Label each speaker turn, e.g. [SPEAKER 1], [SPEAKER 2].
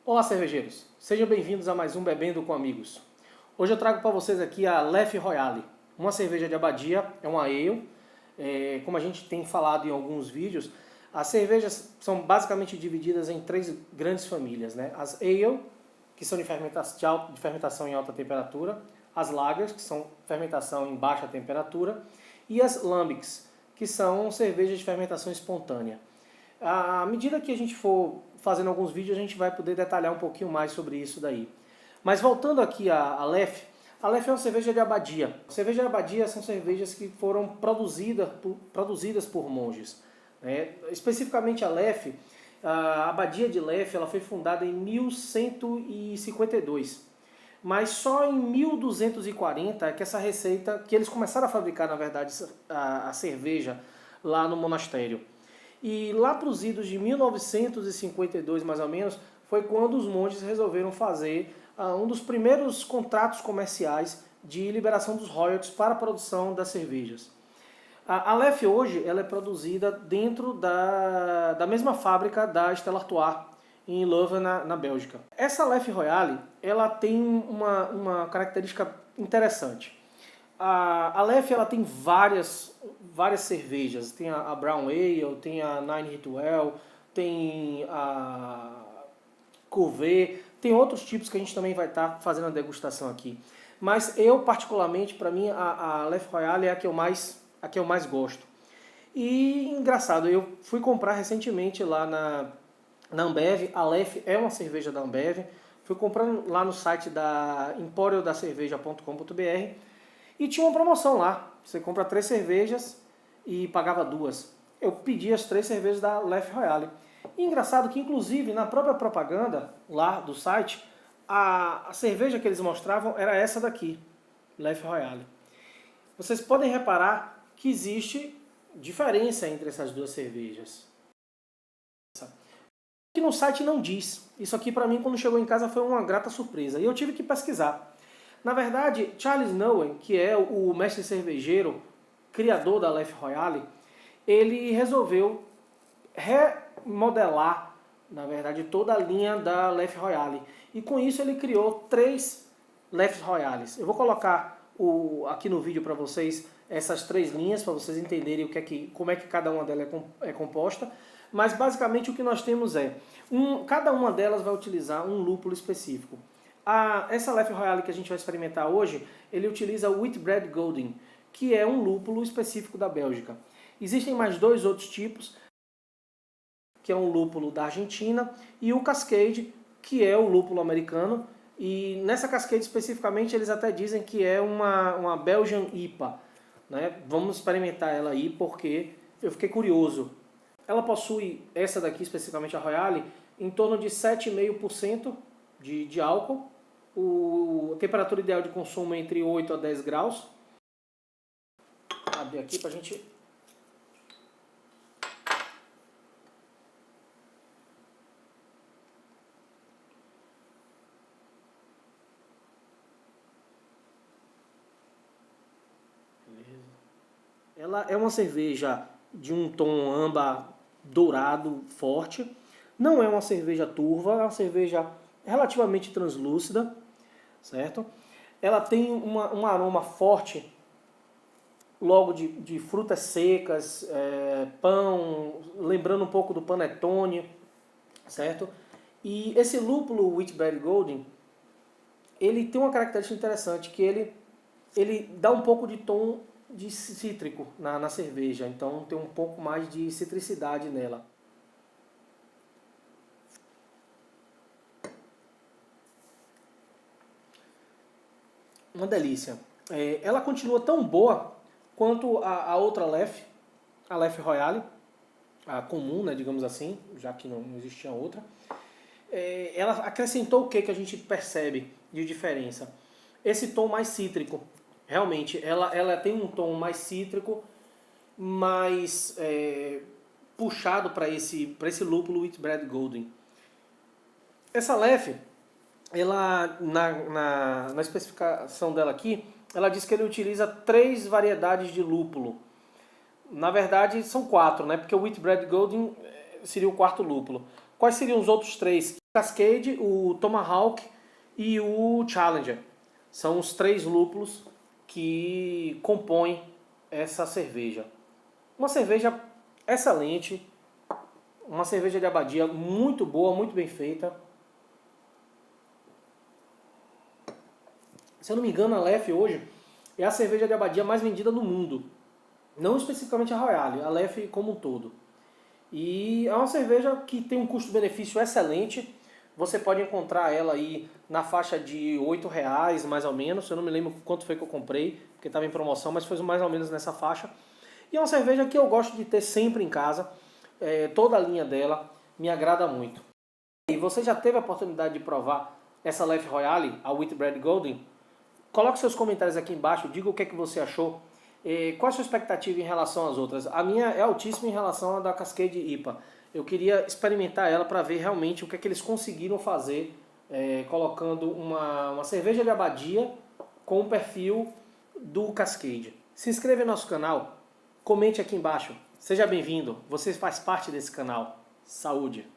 [SPEAKER 1] Olá, cervejeiros! Sejam bem-vindos a mais um Bebendo com Amigos. Hoje eu trago para vocês aqui a Leffe Royale, uma cerveja de abadia, é uma ale. Como a gente tem falado em alguns vídeos, as cervejas são basicamente divididas em três grandes famílias, né? As ale, que são de fermentação em alta temperatura, as lagers, que são fermentação em baixa temperatura, e as lambics, que são cervejas de fermentação espontânea. À medida que a gente for fazendo alguns vídeos, a gente vai poder detalhar um pouquinho mais sobre isso daí. Mas voltando aqui à Leffe, a Leffe é uma cerveja de abadia. Cerveja de abadia são cervejas que foram produzidas por monges. Especificamente a Leffe, a abadia de Leffe, ela foi fundada em 1152. Mas só em 1240 é que essa receita, que eles começaram a fabricar, na verdade, a cerveja lá no monastério. E lá para os idos de 1952, mais ou menos, foi quando os monges resolveram fazer um dos primeiros contratos comerciais de liberação dos royalties para a produção das cervejas. A Leffe hoje ela é produzida dentro da mesma fábrica da Stella Artois, em Leuven, na Bélgica. Essa Leffe Royale ela tem uma característica interessante. A Leffe ela tem várias cervejas, tem a Brown Ale, tem a Nine Ritual, tem a Cuvée, tem outros tipos que a gente também vai estar fazendo a degustação aqui. Mas eu, particularmente, para mim, a Leffe Royale é a que eu mais gosto. E engraçado, eu fui comprar recentemente lá na Ambev, a Leffe é uma cerveja da Ambev, fui comprando lá no site da empóriodacerveja.com.br e tinha uma promoção lá, você compra 3 cervejas e pagava 2. Eu pedi as 3 cervejas da Leffe Royale. E engraçado que, inclusive, na própria propaganda lá do site, a cerveja que eles mostravam era essa daqui, Leffe Royale. Vocês podem reparar que existe diferença entre essas duas cervejas. Que no site não diz. Isso aqui para mim quando chegou em casa foi uma grata surpresa. E eu tive que pesquisar. Na verdade, Charles Nouwen, que é o mestre cervejeiro, criador da Leffe Royale, ele resolveu remodelar, na verdade, toda a linha da Leffe Royale. E com isso ele criou 3 Leffe Royales. Eu vou colocar aqui no vídeo para vocês essas 3 linhas, para vocês entenderem como é que cada uma delas é composta. Mas basicamente o que nós temos é, cada uma delas vai utilizar um lúpulo específico. Essa Leffe Royale que a gente vai experimentar hoje, ele utiliza o Whitbread Golden, que é um lúpulo específico da Bélgica. Existem mais 2 outros tipos, que é um lúpulo da Argentina, e o Cascade, que é o lúpulo americano. E nessa Cascade especificamente eles até dizem que é uma Belgian IPA. Né? Vamos experimentar ela aí porque eu fiquei curioso. Ela possui, essa daqui especificamente a Royale, em torno de 7,5% de álcool. A temperatura ideal de consumo é entre 8 a 10 graus. Vou abrir aqui para a gente... Beleza. Ela é uma cerveja de um tom âmbar dourado forte. Não é uma cerveja turva, é uma cerveja relativamente translúcida, certo? Ela tem um aroma forte, logo de frutas secas, pão, lembrando um pouco do panetone, certo? E esse lúpulo Whitbread Golden, ele tem uma característica interessante, que ele dá um pouco de tom de cítrico na cerveja, então tem um pouco mais de citricidade nela. Uma delícia. Ela continua tão boa quanto a outra Leffe, a Leffe Royale, a comum, né, digamos assim, já que não existia outra. Ela acrescentou o que a gente percebe de diferença? Esse tom mais cítrico. Realmente, ela tem um tom mais cítrico, mais puxado para esse lúpulo Whitbread Golden. Essa Leffe, ela, na especificação dela aqui, ela diz que ele utiliza 3 variedades de lúpulo. Na verdade, são 4, né? Porque o Whitbread Golden seria o 4º lúpulo. Quais seriam os outros 3? Cascade, o Tomahawk e o Challenger. São os 3 lúpulos que compõem essa cerveja. Uma cerveja excelente, uma cerveja de abadia muito boa, muito bem feita. Se eu não me engano, a Leffe hoje é a cerveja de abadia mais vendida no mundo. Não especificamente a Royale, a Leffe como um todo. E é uma cerveja que tem um custo-benefício excelente. Você pode encontrar ela aí na faixa de R$8 mais ou menos. Eu não me lembro quanto foi que eu comprei, porque estava em promoção, mas foi mais ou menos nessa faixa. E é uma cerveja que eu gosto de ter sempre em casa. Toda a linha dela me agrada muito. E você já teve a oportunidade de provar essa Leffe Royale, a Whitbread Golden? Coloque seus comentários aqui embaixo, diga o que é que você achou. Qual a sua expectativa em relação às outras? A minha é altíssima em relação à da Cascade IPA. Eu queria experimentar ela para ver realmente o que é que eles conseguiram fazer, colocando uma cerveja de abadia com o perfil do Cascade. Se inscreva no nosso canal, comente aqui embaixo. Seja bem-vindo, você faz parte desse canal. Saúde!